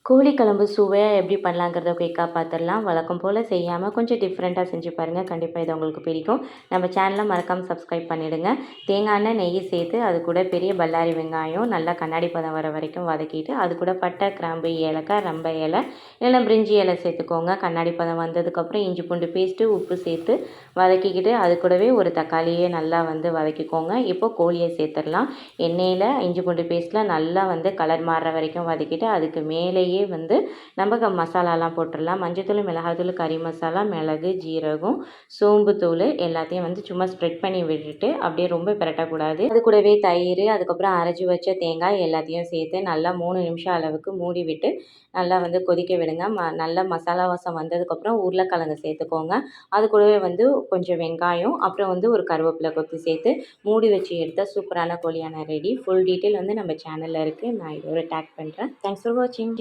கோழி குழம்பு சுவையாக எப்படி பண்ணலாங்கிறத குயிக்காக பார்த்துடலாம். வழக்கம் போல் செய்யாமல் கொஞ்சம் டிஃப்ரெண்ட்டாக செஞ்சு பாருங்கள். கண்டிப்பாக இது உங்களுக்கு பிடிக்கும். நம்ம சேனலை மறக்காமல் சப்ஸ்கிரைப் பண்ணிவிடுங்க. தேங்காய் எண்ணெய், நெய் சேர்த்து அது கூட பெரிய பல்லாரி வெங்காயம் நல்லா கண்ணாடி பதம் வர வரைக்கும் வதக்கிட்டு, அது கூட பட்டை, கிராம்பு, ஏலக்காய், ரம்பை இலை இல்லைன்னா பிரிஞ்சி இலை சேர்த்துக்கோங்க. கண்ணாடி பதம் வந்ததுக்கப்புறம் இஞ்சி பூண்டு பேஸ்ட்டு, உப்பு சேர்த்து வதக்கிக்கிட்டு, அது கூடவே ஒரு தக்காளியே நல்லா வதக்கிக்கோங்க. இப்போ கோழியை சேர்த்துடலாம். எண்ணெயில் இஞ்சி பூண்டு பேஸ்ட்டில் நல்லா கலர் மாறுற வரைக்கும் வதக்கிட்டு, அதுக்கு மேலேயே நம்ம மசாலாலாம் போட்டுடலாம். மஞ்சத்தூள், மிளகாய்த்தூள், கறி மசாலா, மிளகு, ஜீரகம், சோம்பு தூள் எல்லாத்தையும் சும்மா ஸ்ப்ரெட் பண்ணி விட்டுட்டு அப்படியே ரொம்ப பிரட்டக்கூடாது. அது கூடவே தயிர், அதுக்கப்புறம் அரைச்சி வச்ச தேங்காய் எல்லாத்தையும் சேர்த்து நல்லா 3 நிமிஷம் அளவுக்கு மூடி விட்டு நல்லா கொதிக்க விடுங்க. நல்லா மசாலா வாசம் வந்ததுக்கப்புறம் உருளைக்கிழங்கு சேர்த்துக்கோங்க. அது கூடவே கொஞ்சம் வெங்காயம், அப்புறம் ஒரு கருவேப்பிலை கொத்து சேர்த்து மூடி வச்சு எடுத்தால் சூப்பரான கோழியான ரெடி. ஃபுல் டீட்டெயில் நம்ம சேனலில் இருக்குது. நான் இதோட டேக் பண்ணுறேன். தேங்க்ஸ் ஃபார் வாட்சிங்.